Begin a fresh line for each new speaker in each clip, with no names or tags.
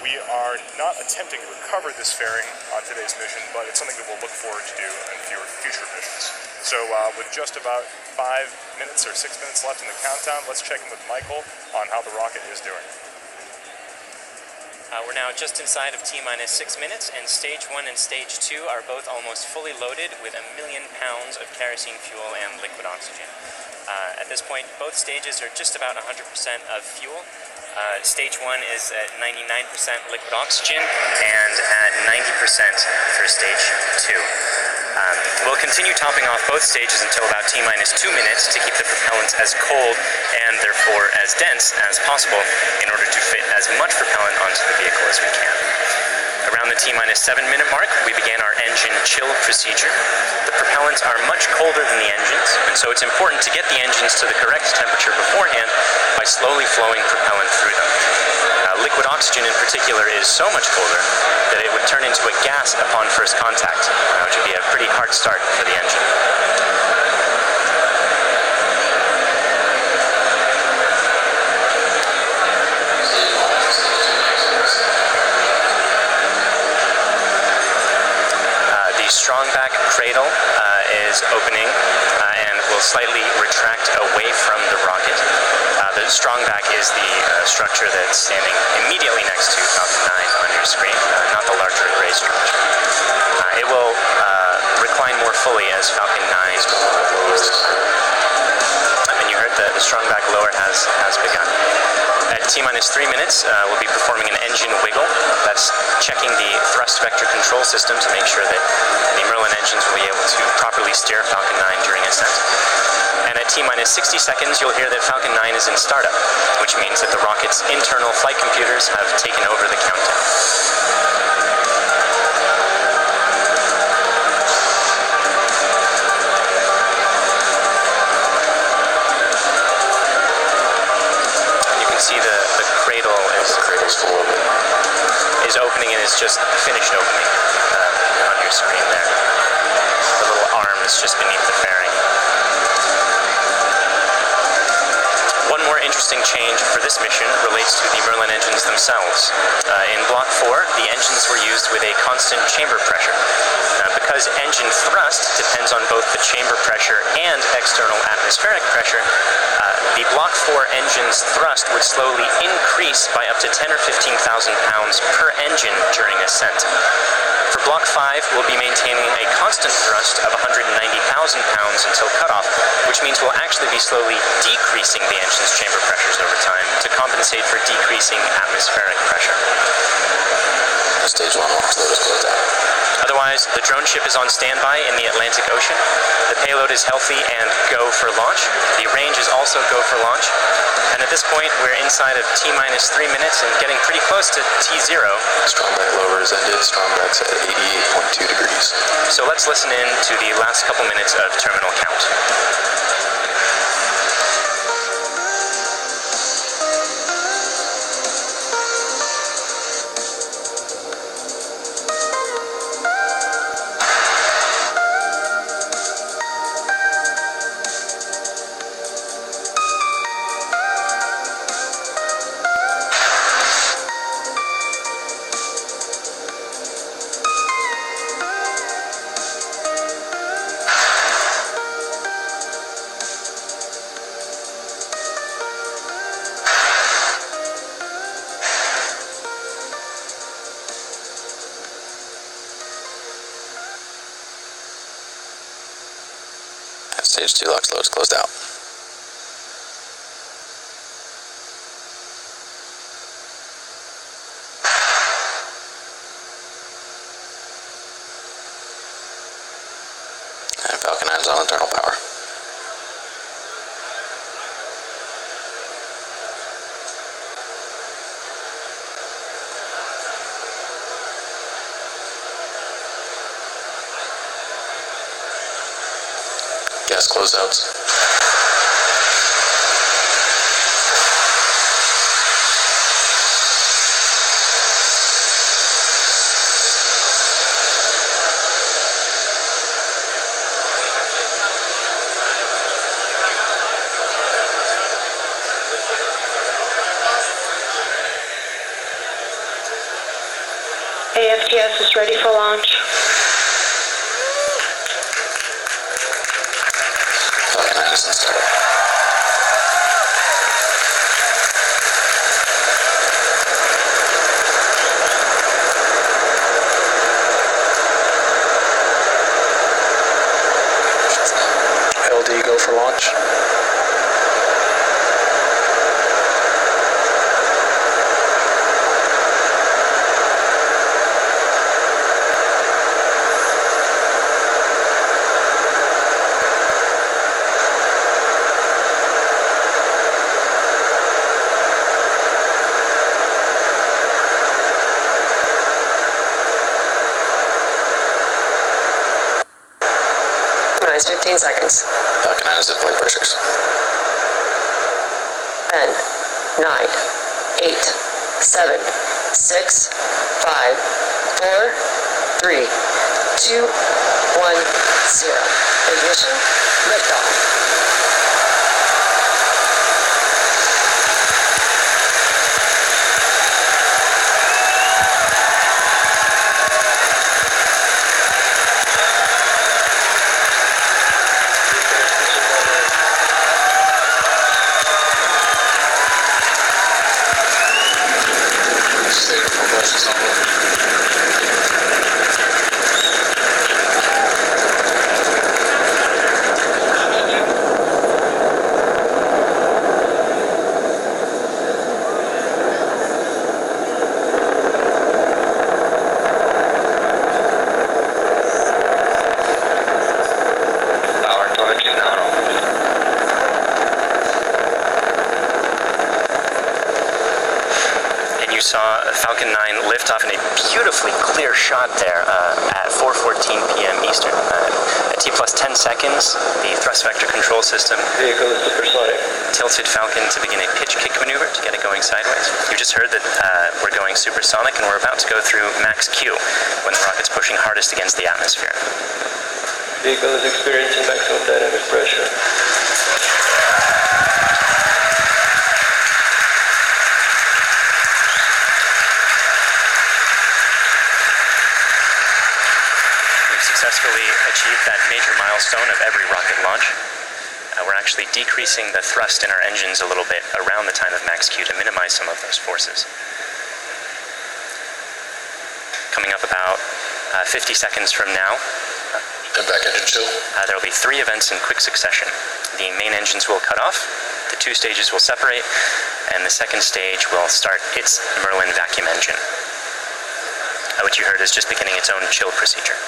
We are not attempting to recover this fairing on today's mission, but it's something that we'll look forward to do in future missions. So with just about 5 minutes or 6 minutes left in the countdown, let's check in with Michael on how the rocket is doing.
We're now just inside of T-minus 6 minutes, and Stage 1 and Stage 2 are both almost fully loaded with 1 million pounds of kerosene fuel and liquid oxygen. At this point, both stages are just about 100% of fuel. Stage 1 is at 99% liquid oxygen and at 90% for Stage 2. We'll continue topping off both stages until about T-minus 2 minutes to keep the propellant as cold and therefore as dense as possible in order to fit as much propellant onto the vehicle as we can. Around the T-minus 7 minute mark, we began our engine chill procedure. The propellants are much colder than the engines, and so it's important to get the engines to the correct temperature beforehand by slowly flowing propellant through them. Liquid oxygen in particular is so much colder that it would turn into a gas upon first contact, which would be a pretty hard start for the engine. The strongback cradle is opening and will slightly retract away from the rocket. The strongback is the structure that's standing immediately next to Falcon 9 on your screen, not the larger gray structure. It will recline more fully as Falcon 9 moves. And you heard the strongback lower has begun. At T-minus 3 minutes, we'll be performing an engine wiggle. That's checking the thrust vector control system to make sure that the Merlin engines will be able to properly steer Falcon 9 during ascent. And at T-minus 60 seconds, you'll hear that Falcon 9 is in startup, which means that the rocket's internal flight computers have taken over the countdown. You can see the cradle is opening and is just finished opening on your screen there. The little arm is just beneath the fairing. One more interesting change for this mission relates to the Merlin engines themselves. In Block 4, the engines were used with a constant chamber pressure. Because engine thrust depends on both the chamber pressure and external atmospheric pressure, the Block 4 engine's thrust would slowly increase by up to 10 or 15,000 pounds per engine during ascent. For Block 5, we'll be maintaining a constant thrust of 190,000 pounds until cutoff, which means we'll actually be slowly decreasing the engine's chamber pressures over time to compensate for decreasing atmospheric pressure.
Stage 1 launch load is closed out.
Otherwise, the drone ship is on standby in the Atlantic Ocean. The payload is healthy and go for launch. The range is also go for launch. And at this point, we're inside of T-minus 3 minutes and getting pretty close to T0.
Strongback lower is ended. Strongback's at 88.2 degrees.
So let's listen in to the last couple minutes of terminal count.
Stage 2 LOX load is closed out. And Falcon 9 is on internal power. Gas closeouts.
ITS is ready for launch.
Falcon 9 is in start. LD, go for launch.
Minus 15 seconds.
Falcon 9 is at flight pressures.
10, 9, 8, 7, 6, 5, 4, 3, 2, 1, 0. Ignition, liftoff.
Saw Falcon 9 lift off in a beautifully clear shot there at 4:14 p.m. Eastern. At T plus 10 seconds, the thrust vector control system tilted Falcon to begin a pitch kick maneuver to get it going sideways. You just heard that we're going supersonic and we're about to go through max Q when the rocket's pushing hardest against the atmosphere.
Vehicle is experiencing maximum dynamic pressure.
Successfully achieved that major milestone of every rocket launch. We're actually decreasing the thrust in our engines a little bit around the time of max Q to minimize some of those forces. Coming up about 50 seconds from now,
And back engine chill.
there will be 3 events in quick succession. The main engines will cut off, the 2 stages will separate, and the second stage will start its Merlin vacuum engine, which you heard is just beginning its own chill procedure.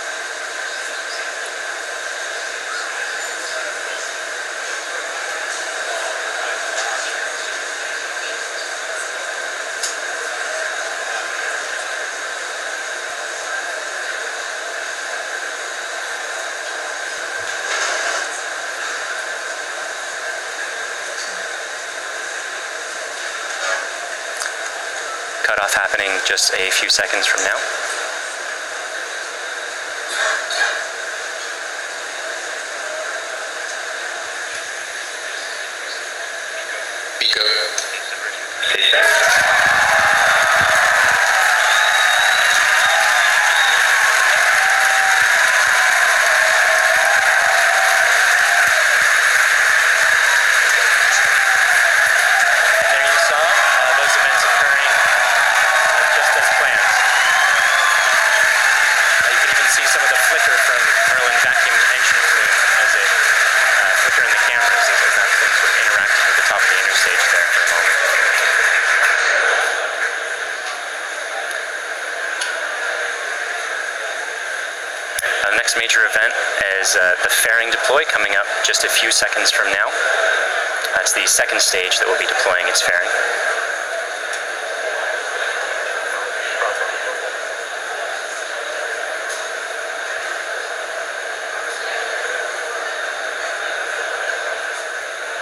Cutoff happening just a few seconds from now.
Pico.
The next major event is the fairing deploy coming up just a few seconds from now. That's the second stage that will be deploying its fairing.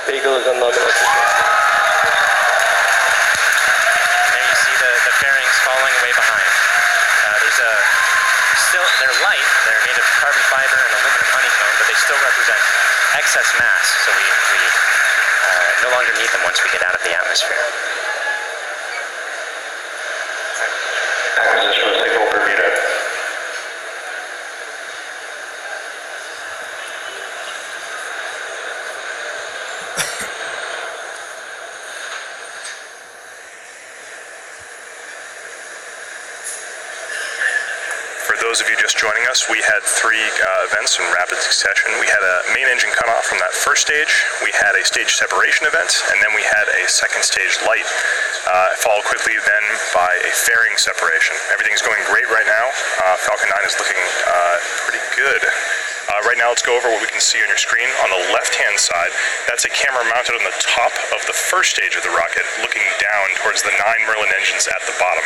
Vehicle is on nominal.
There you see the fairings falling away behind. They're light, they're made of carbon fiber and aluminum honeycomb, but they still represent excess mass, so we no longer need them once we get out of the atmosphere.
Acquisition of signal Bermuda.
those of you just joining us, we had three events in rapid succession. We had a main engine cutoff from that first stage, we had a stage separation event, and then we had a second stage light, followed quickly then by a fairing separation. Everything's going great right now. Falcon 9 is looking pretty good. Right now, let's go over what we can see on your screen. On the left-hand side, that's a camera mounted on the top of the first stage of the rocket, looking down towards the 9 Merlin engines at the bottom.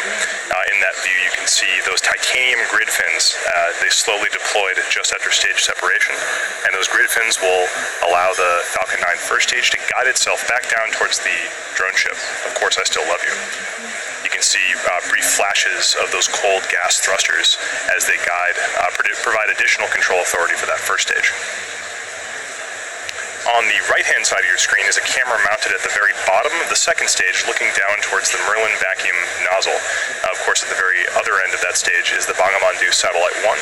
In that view, you can see those titanium grid fins. They slowly deployed just after stage separation, and those grid fins will allow the Falcon 9 first stage to guide itself back down towards the drone ship. Of course, I still love you. You can see brief flashes of those cold gas thrusters as they guide, provide additional control authority for that first stage. On the right-hand side of your screen is a camera mounted at the very bottom of the second stage, looking down towards the Merlin vacuum nozzle. Of course, at the very other end of that stage is the Bangabandhu Satellite 1.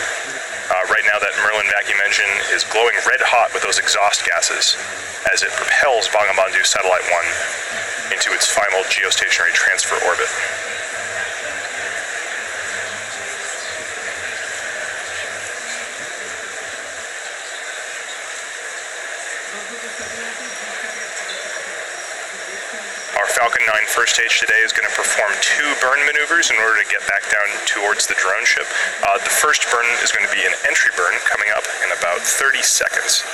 Right now, that Merlin vacuum engine is glowing red hot with those exhaust gases as it propels Bangabandhu Satellite 1 into its final geostationary transfer orbit. Our Falcon 9 first stage today is going to perform 2 burn maneuvers in order to get back down towards the drone ship. The first burn is going to be an entry burn coming up in about 30 seconds.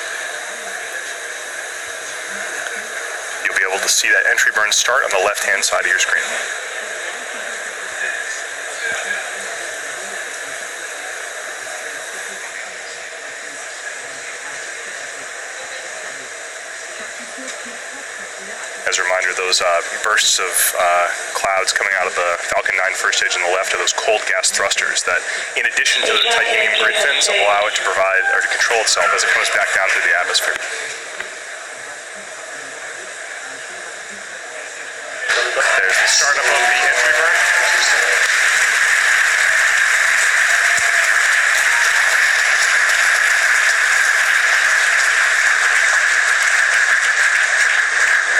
You'll be able to see that entry burn start on the left-hand side of your screen. As a reminder, those bursts of clouds coming out of the Falcon 9 first stage on the left are those cold gas thrusters that, in addition to the titanium grid fins, allow it to provide or to control itself as it comes back down through the atmosphere. There's the startup of the entry burn.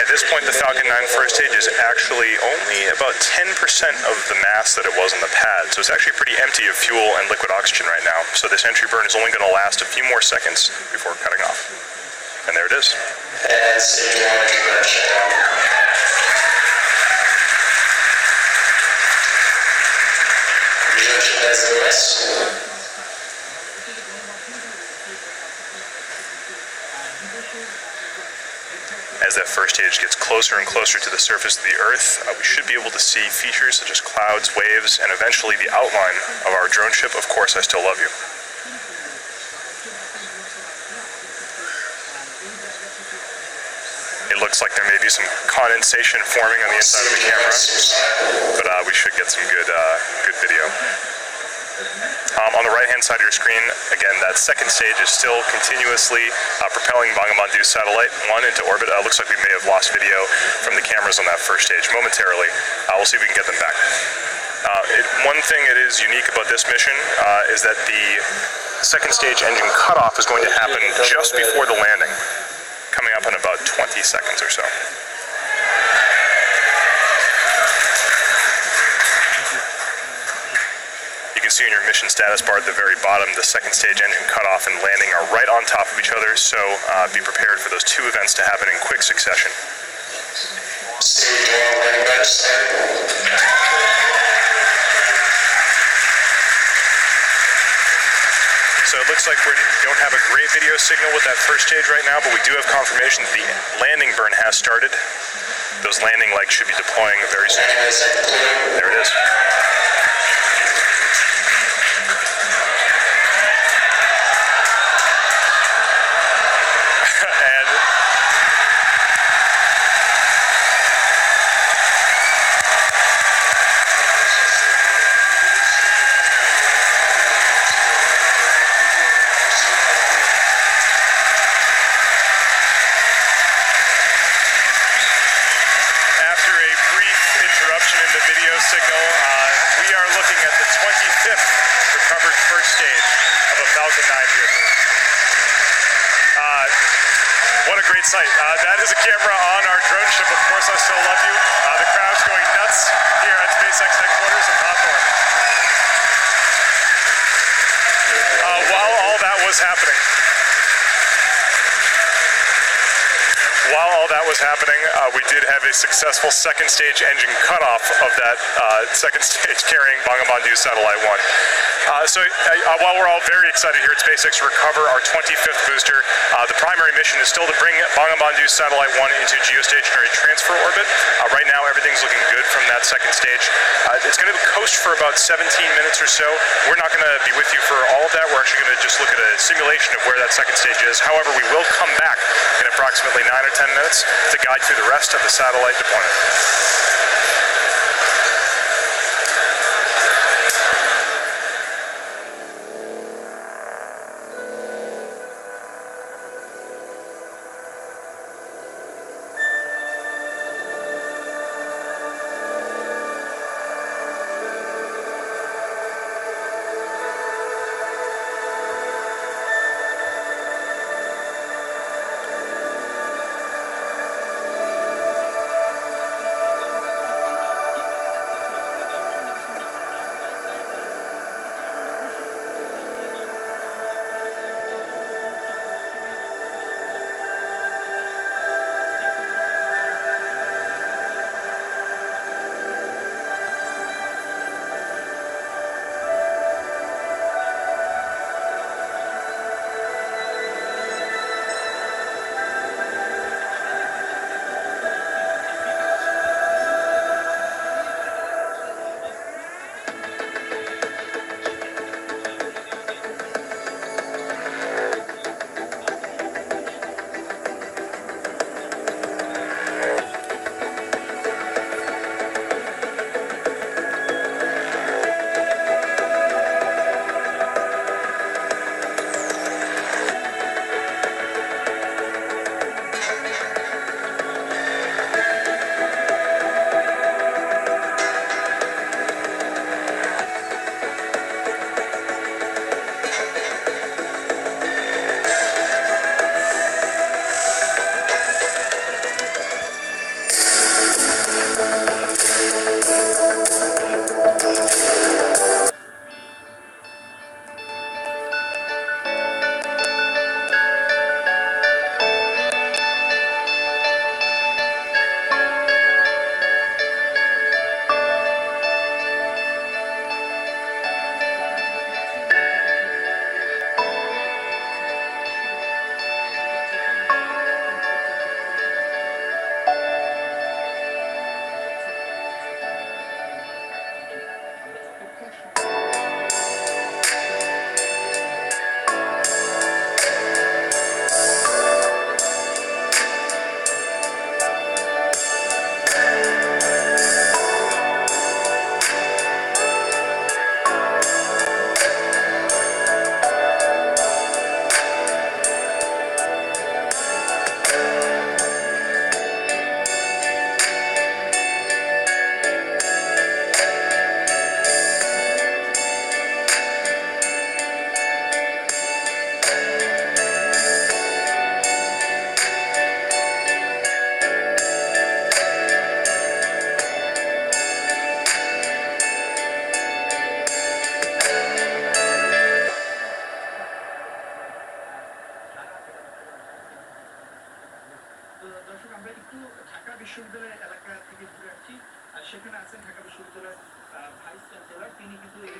At this point, the Falcon 9 first stage is actually only about 10% of the mass that it was on the pad, so it's actually pretty empty of fuel and liquid oxygen right now. So this entry burn is only going to last a few more seconds before cutting off. And there it is.
And stage 1 introduction. Rejection has the rest.
As that first stage gets closer and closer to the surface of the Earth, we should be able to see features such as clouds, waves, and eventually the outline of our drone ship, Of Course I Still Love You. It looks like there may be some condensation forming on the inside of the camera, but we should get some good video. On the right-hand side of your screen, again, that second stage is still continuously propelling Bangabandhu Satellite 1 into orbit. Looks like we may have lost video from the cameras on that first stage momentarily. We'll see if we can get them back. One thing that is unique about this mission is that the second stage engine cutoff is going to happen just before the landing, coming up in about 20 seconds or so. You can see in your mission status bar at the very bottom, the second stage engine cutoff and landing are right on top of each other, so be prepared for those 2 events to happen in quick succession.
Stage 1 landing by start.
So it looks like we don't have a great video signal with that first stage right now, but we do have confirmation that the landing burn has started. Those landing legs should be deploying very soon. There it is. Signal, we are looking at the 25th recovered first stage of a Falcon 9 vehicle. What a great sight. That is a camera on our drone ship, Of Course I Still Love You. The crowd's going nuts here at SpaceX headquarters in Hawthorne. While all that was happening, we did have a successful second stage engine cutoff of that second stage carrying Bangabandhu Satellite 1. While we're all very excited here at SpaceX to recover our 25th booster, the primary mission is still to bring Bangabandhu Satellite 1 into geostationary transfer orbit. Right now, everything's looking good from that second stage. It's going to coast for about 17 minutes or so. We're not going to be with you for all of that. We're actually going to just look at a simulation of where that second stage is. However, we will come back in approximately 9 or 10 minutes to guide through the rest of the satellite deployment.
বিশ্ববিদ্যালয় এলাকা থেকে ঘুরে আসছি আর সেখানে আছেন ঢাকা বিশ্ববিদ্যালয়ের vice chancellor তিনি কিন্তু এই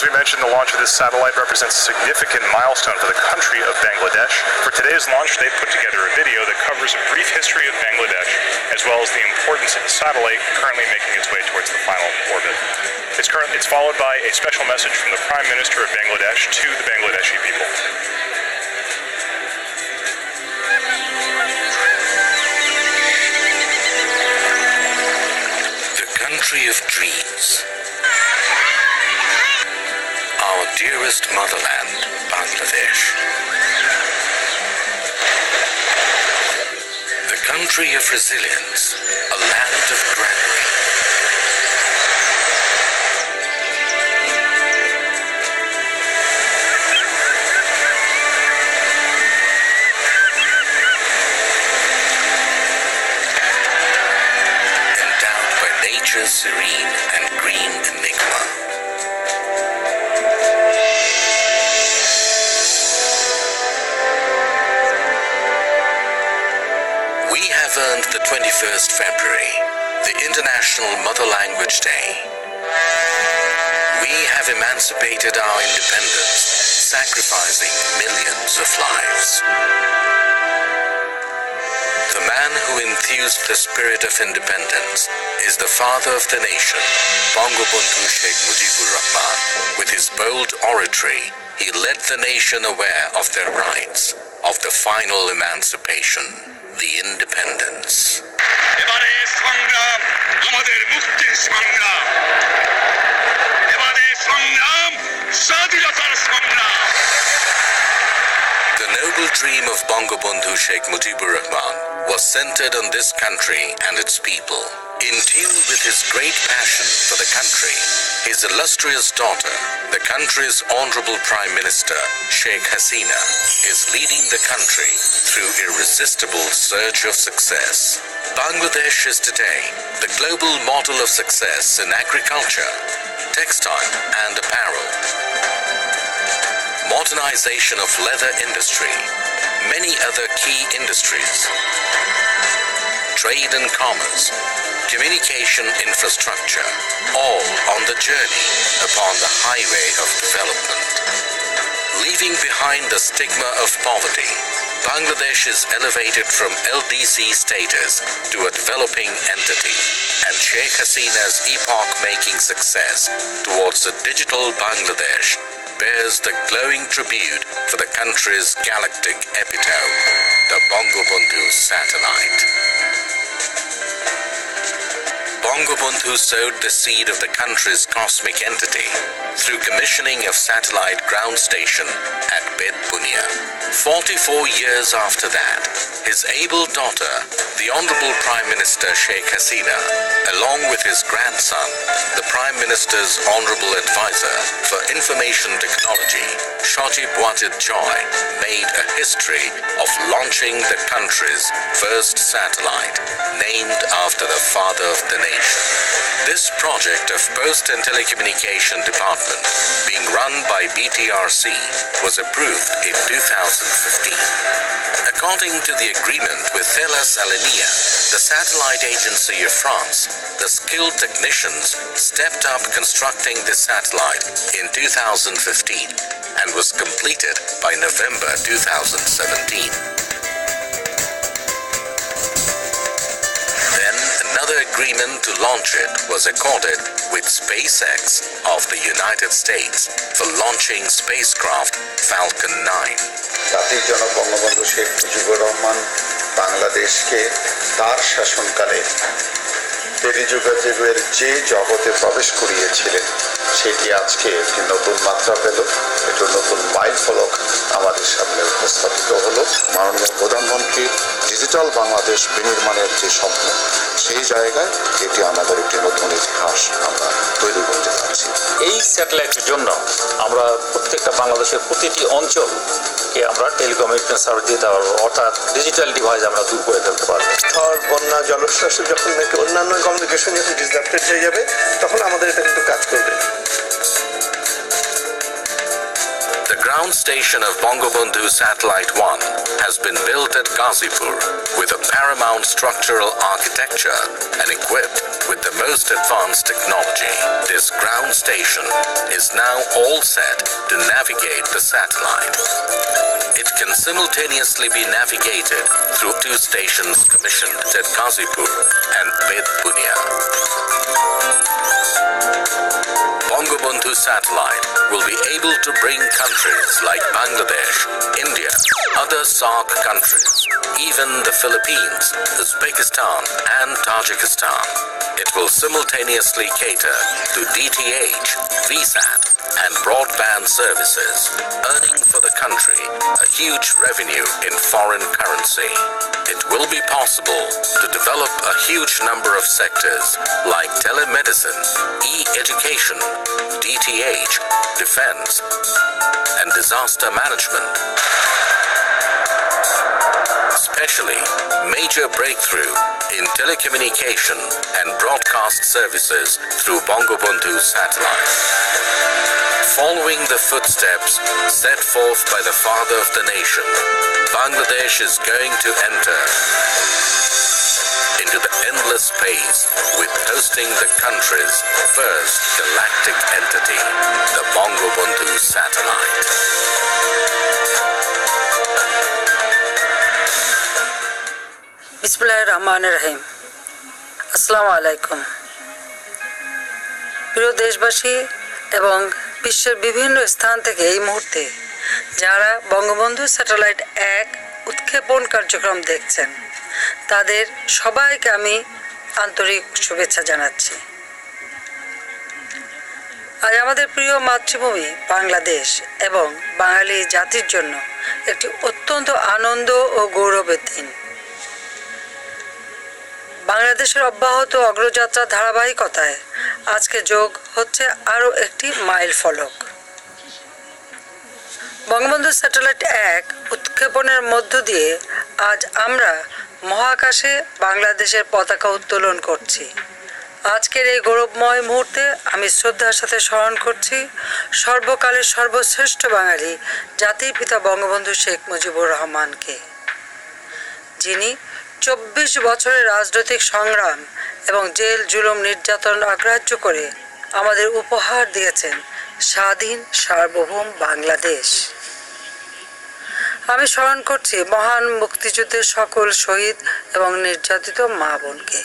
we mentioned, the launch of this satellite represents a significant milestone for the country of Bangladesh. For today's launch, they put together a video that covers a brief history of Bangladesh, as well as the importance of the satellite currently making its way towards the final orbit. It's followed by a special message from the Prime Minister of Bangladesh to the Bangladeshi people.
The country of dreams. Our dearest motherland, Bangladesh. The country of resilience, a land of granary. Endowed by nature's serene and green enigma. We have earned the 21st February, the International Mother Language Day. We have emancipated our independence, sacrificing millions of lives. The man who enthused the spirit of independence is the father of the nation, Bangabandhu Satellite. With his bold oratory, he led the nation aware of their rights, of the final emancipation, the independence.
এবারে সংগ্রাম আমাদের মুক্তির সংগ্রাম এবারে সংগ্রাম স্বাধীনতার সংগ্রাম
The noble dream of Bangabandhu Sheikh Mujibur Rahman was centered on this country and its people. In tune with his great passion for the country, his illustrious daughter, the country's Honorable Prime Minister, Sheikh Hasina, is leading the country through irresistible surge of success. Bangladesh is today the global model of success in agriculture, textile and apparel, modernization of leather industry, many other key industries, trade and commerce, communication infrastructure, all on the journey upon the highway of development. Leaving behind the stigma of poverty, Bangladesh is elevated from LDC status to a developing entity, and Sheikh Hasina's epoch-making success towards a digital Bangladesh bears the glowing tribute for the country's galactic epitome, the Bangabandhu Satellite. Bangabandhu sowed the seed of the country's cosmic entity through commissioning of satellite ground station at Bedbunia. 44 years after that, his able daughter, the Honorable Prime Minister Sheikh Hasina, along with his grandson, the Prime Minister's Honorable Advisor for Information Technology, Shajib Wajid Joy, made a history of launching the country's first satellite, named after the father of the nation. This project of Post and Telecommunication Department, being run by BTRC, was approved in 2015. According to the agreement with Thales Alenia, the satellite agency of France, the skilled technicians stepped up constructing the satellite in 2015 and was completed by November 2017. Then another agreement to launch it was accorded with SpaceX of the United States for launching spacecraft Falcon 9.
জাতির জনক বঙ্গবন্ধু শেখ মুজিবুর রহমান বাংলাদেশকে তার শাসনকালে টেলিযোগাযোগের যে জগতে প্রবেশ করিয়েছিলেন সেটি আজকে একটি নতুন মাত্রা পেল, একটি নতুন মাইল ফলক আমাদের সামনে উপস্থাপিত হলো। মাননীয় প্রধানমন্ত্রীর ডিজিটাল বাংলাদেশ বিনির্মাণের যে স্বপ্ন, সেই জায়গায় এটি আমাদের একটি নতুন ইতিহাস আমরা তৈরি করতে যাচ্ছি।
এই স্যাটেলাইটের জন্য আমরা প্রত্যেকটা বাংলাদেশের প্রতিটি অঞ্চলকে আমরা টেলিকমিউনিকেশন সার্ভিস দিতে পারবো, অর্থাৎ ডিজিটাল ডিভাইস আমরা দূর করে ফেলতে পারবো।
ঝড়, বন্যা, জলোচ্ছ্বাস যখন নাকি অন্যান্য কমিউনিকেশন যখন ডিসরাপ্টেড হয়ে যাবে, তখন আমাদের এটা কিন্তু কাজ করবে।
The ground station of Bangabandhu Satellite 1 has been built at Ghazipur with a paramount structural architecture and equipped with the most advanced technology. This ground station is now all set to navigate the satellite. It can simultaneously be navigated through 2 stations commissioned at Ghazipur and Bed Bunia. Bangabandhu Satellite will be able to bring countries like Bangladesh, India, other SAARC countries, even the Philippines, Uzbekistan and Tajikistan. It will simultaneously cater to DTH, VSAT and broadband services, earning for the country a huge revenue in foreign currency. It will be possible to develop a huge number of sectors like telemedicine, e-education, DTH, defense, and disaster management. Especially major breakthrough in telecommunication and broadcast services through Bangabandhu Satellite. Following the footsteps set forth by the father of the nation, Bangladesh is going to enter into the endless space with hosting the country's first galactic entity, the Bangabandhu Satellite.
बिस्मिल्लाहिर्रहमानिर्रहीम अस्सलामु आलैकुम প্রিয় দেশবাসী এবং বিশ্বের বিভিন্ন স্থান থেকে এই মুহূর্তে যারা বঙ্গবন্ধু স্যাটেলাইট 1 উৎক্ষেপণ কার্যক্রম দেখছেন তাদের সবাইকে আমি আন্তরিক শুভেচ্ছা জানাচ্ছি। আজ আমাদের প্রিয় মাতৃভূমি বাংলাদেশ এবং বাঙালি জাতির জন্য একটি অত্যন্ত আনন্দ ও গৌরবের দিন। বাংলাদেশের অব্যাহত অগ্রযাত্রা ধারাবাহিকতায় আজকে যোগ হচ্ছে আরও একটি মাইল ফলক। বঙ্গবন্ধু স্যাটেলাইট 1 উৎক্ষেপণের মধ্য দিয়ে আজ আমরা মহাকাশে বাংলাদেশের পতাকা উত্তোলন করছি। আজকের এই গৌরবময় মুহূর্তে আমি শ্রদ্ধার সাথে স্মরণ করছি সর্বকালের সর্বশ্রেষ্ঠ বাঙালি জাতির পিতা বঙ্গবন্ধু শেখ মুজিবুর রহমানকে, যিনি 24 বছরের রাজনৈতিক সংগ্রাম এবং জেল জুলুম নির্যাতন অগ্রাহ্য করে আমাদের উপহার দিয়েছেন স্বাধীন সার্বভৌম বাংলাদেশ। আমি স্মরণ করছি মহান মুক্তিযুদ্ধের সকল শহীদ এবং নির্যাতিত মা বোনকে।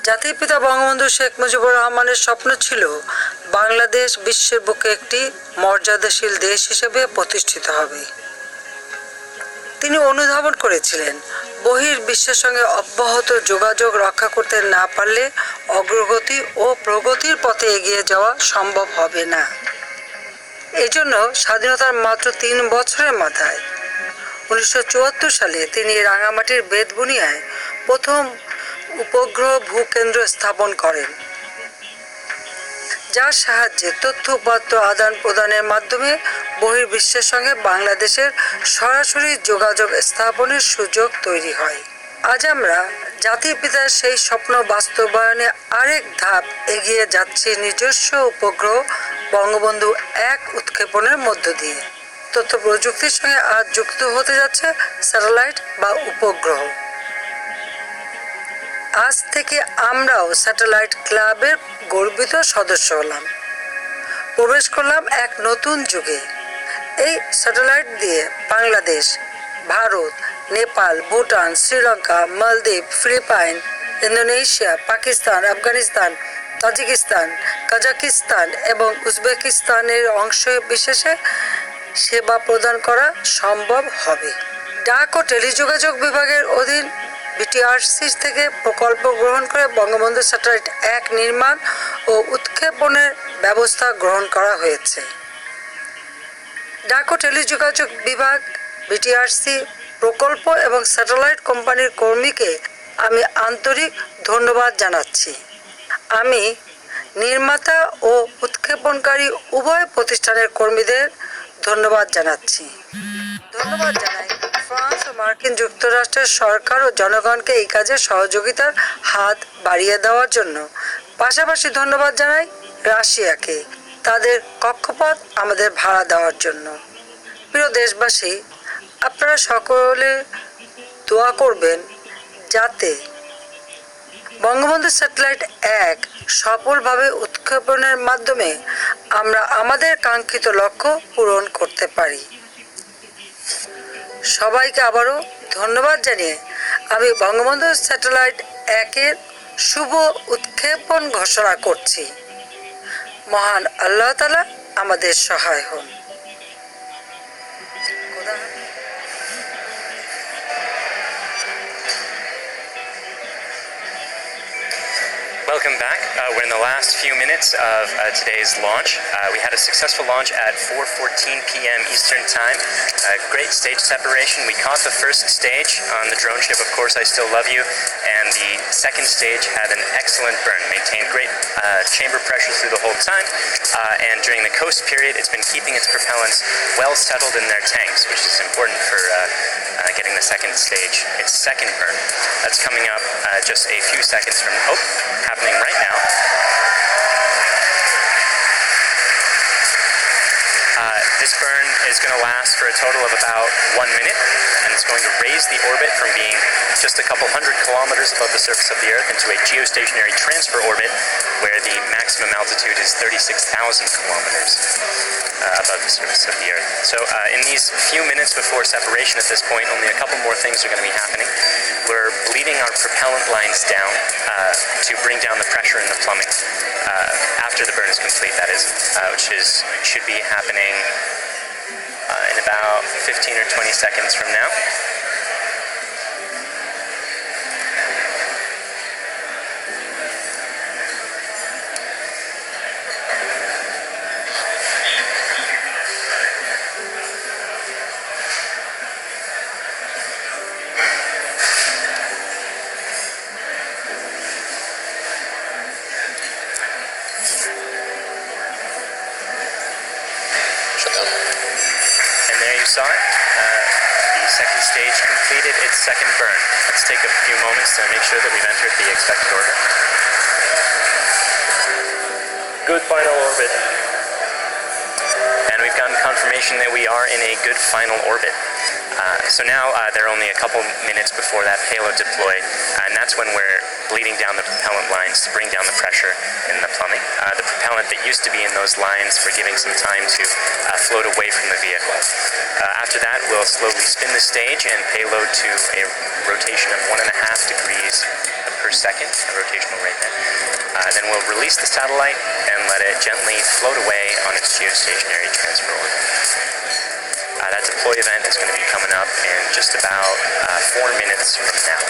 জাতির পিতা বঙ্গবন্ধু শেখ মুজিবুর রহমানের স্বপ্ন ছিল বাংলাদেশ বিশ্বের বুকে একটি মর্যাদাশীল দেশ হিসেবে প্রতিষ্ঠিত হবে। তিনি অনুধাবন করেছিলেন বহির্বিশ্বের সঙ্গে অব্যাহত যোগাযোগ রক্ষা করতে না পারলে অগ্রগতি ও প্রগতির পথে এগিয়ে যাওয়া সম্ভব হবে না। এজন্য স্বাধীনতার মাত্র 3 বছরের মাথায় 1974 সালে তিনি রাঙামাটির বেতবুনিয়ায় প্রথম উপগ্রহ ভূকেন্দ্র স্থাপন করেন, যার সাহায্যে তথ্য উপাত্ত আদান প্রদানের মাধ্যমে বহির্বিশ্বের সঙ্গে বাংলাদেশের সরাসরি যোগাযোগ স্থাপনের সুযোগ তৈরি হয়। আজ আমরা জাতির পিতার সেই স্বপ্ন বাস্তবায়নে আরেক ধাপ এগিয়ে যাচ্ছি নিজস্ব উপগ্রহ বঙ্গবন্ধু 1 উৎক্ষেপণের মধ্য দিয়ে। তথ্য প্রযুক্তির সঙ্গে আজ যুক্ত হতে যাচ্ছে স্যাটেলাইট বা উপগ্রহ। আজ থেকে আমরাও স্যাটেলাইট ক্লাবের গর্বিত সদস্য হলাম, প্রবেশ করলাম এক নতুন যুগে। এই স্যাটেলাইট দিয়ে বাংলাদেশ, ভারত, নেপাল, ভুটান, শ্রীলঙ্কা, মালদ্বীপ, Philippines, Indonesia, Pakistan, Afghanistan, Tajikistan, Kazakhstan এবং উজবেকিস্তানের অংশ বিশেষে সেবা প্রদান করা সম্ভব হবে। ডাক ও টেলিযোগাযোগ বিভাগের অধীন বিটিআরসি থেকে প্রকল্প গ্রহণ করে বঙ্গবন্ধু স্যাটেলাইট 1 নির্মাণ ও উৎক্ষেপণের ব্যবস্থা গ্রহণ করা হয়েছে। ডাক ও টেলিযোগাযোগ বিভাগ, বিটিআরসি, প্রকল্প এবং স্যাটেলাইট কোম্পানির কর্মীকে আমি আন্তরিক ধন্যবাদ জানাচ্ছি। আমি নির্মাতা ও উৎক্ষেপণকারী উভয় প্রতিষ্ঠানের কর্মীদের ধন্যবাদ জানাচ্ছি। ধন্যবাদ জানাই ফ্রান্স ও মার্কিন যুক্তরাষ্ট্রের সরকার ও জনগণকে এই কাজে সহযোগিতার হাত বাড়িয়ে দেওয়ার জন্য। পাশাপাশি ধন্যবাদ জানাই রাশিয়াকে তাদের কক্ষপথ আমাদের ভাড়া দেওয়ার জন্য। প্রিয় দেশবাসী, আপনারা সকলে দোয়া করবেন যাতে বঙ্গবন্ধু স্যাটেলাইট 1 সফলভাবে উৎক্ষেপণের মাধ্যমে আমরা আমাদের কাঙ্ক্ষিত লক্ষ্য পূরণ করতে পারি। সবাইকে আবারও ধন্যবাদ জানিয়ে আমি বঙ্গবন্ধু স্যাটেলাইট 1-এর শুভ উৎক্ষেপণ ঘোষণা করছি। মহান আল্লাহ তাআলা আমাদের সহায় হন।
Welcome back. We're in the last few minutes of today's launch. We had a successful launch at 4:14 p.m. Eastern Time. Great stage separation. We caught the first stage on the drone ship, Of Course I Still Love You, and the second stage had an excellent burn, maintained great chamber pressure through the whole time, and during the coast period it's been keeping its propellants well settled in their tanks, which is important for getting the second stage, its second burn. That's coming up just a few seconds from happening right now. This burn is going to last for a total of about 1 minute, and it's going to raise the orbit from being just a couple hundred kilometers above the surface of the Earth into a geostationary transfer orbit where the maximum altitude is 36,000 kilometers above the surface of the Earth. So in these few minutes before separation at this point, only a couple more things are going to be happening. We're bleeding our propellant lines down to bring down the pressure in the plumbing after the burn is complete, that is, which should be happening in about 15 or 20 seconds from now. And there you saw it. The second stage completed its second burn. Let's take a few moments to make sure that we've entered the expected orbit.
Good final orbit.
And we've gotten confirmation that we are in a good final orbit. So now there are only a couple minutes before that payload deploy, and that's when we're bleeding down the propellant lines to bring down the pressure in the plumbing. The propellant that used to be in those lines, we're giving some time to float away from the vehicle. After that, we'll slowly spin the stage and payload to a rotation of 1.5 degrees per second, a rotational rate there. Then we'll release the satellite and let it gently float away on its geostationary transfer orbit. That deploy event is going to be coming up in just about 4 minutes from now.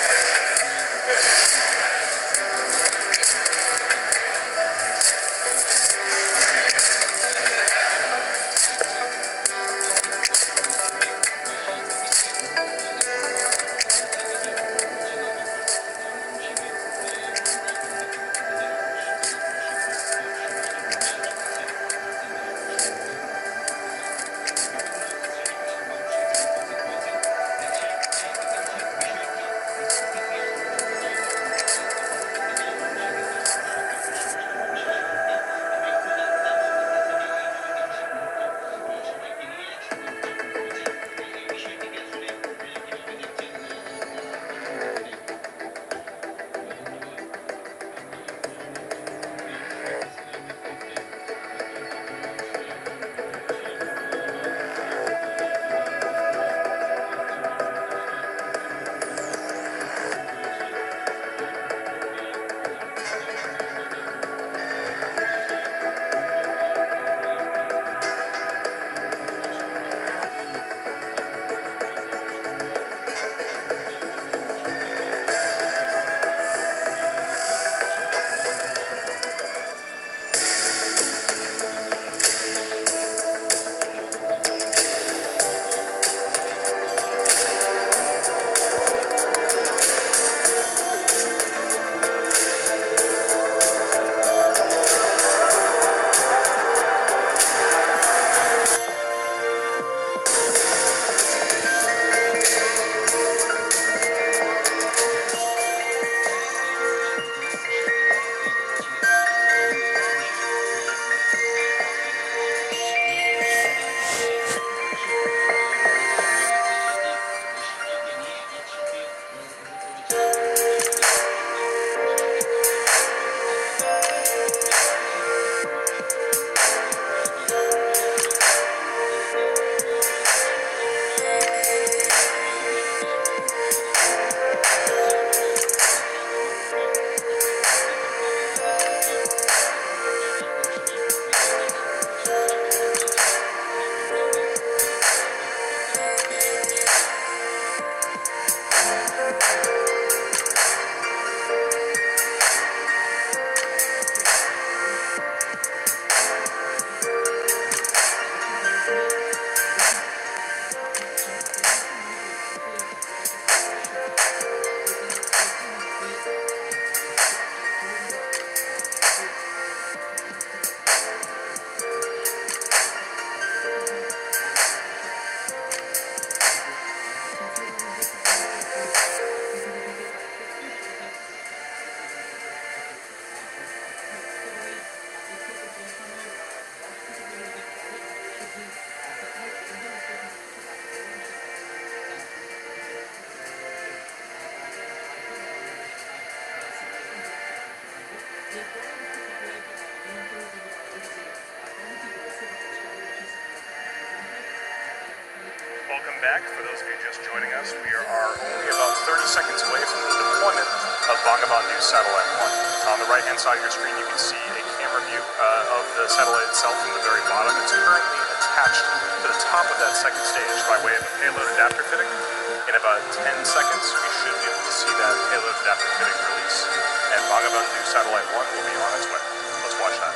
Welcome back. For those of you just joining us, we are only about 30 seconds away from the deployment of Bangabandhu Satellite 1. On the right-hand side of your screen, you can see a camera view of the satellite itself from the very bottom. It's currently attached to the top of that second stage by way of a payload adapter fitting. In about 10 seconds, we should be able to see that payload adapter fitting release, and Bangabandhu Satellite 1 will be on its way. Let's watch that.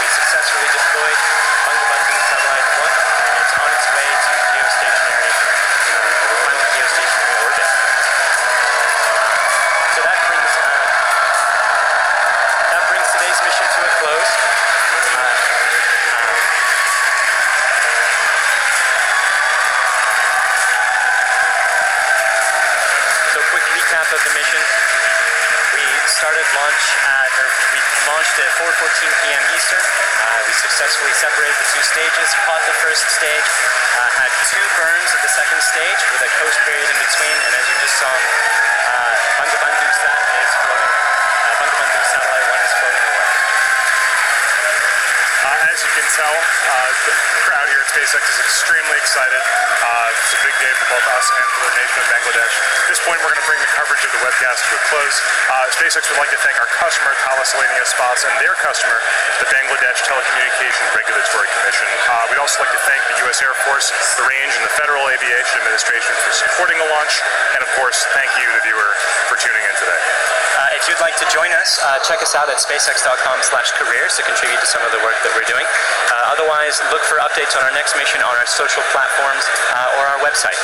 Successfully deployed Bangabandhu Satellite 1, and it's on its way to geostationary, final geostationary orbit. So that brings today's mission to a close. So quick recap of the mission. We launched at 4:14 p.m. Eastern. We successfully separated the two stages, caught the first stage, had two burns of the second stage with a coast period in between, and as you just saw, Bangabandhu Satellite 1 is floating away.
As you can tell, the crowd here at SpaceX is extremely excited. It's a big day for both us and for the nation of Bangladesh. At this point, we're going to bring the coverage of the webcast to a close. SpaceX would like to thank our customer, Thalassania Spots, and their customer, the Bangladesh Telecommunications Regulatory Commission. We'd also like to thank the U.S. Air Force, the Range, and the Federal Aviation Administration for supporting the launch. And of course, thank you, the viewer, for tuning in today.
If you'd like to join us, check us out at spacex.com/careers to contribute to some of the work that we're doing. Otherwise, look for updates on our next mission on our social platforms or our website.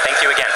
Thank you again.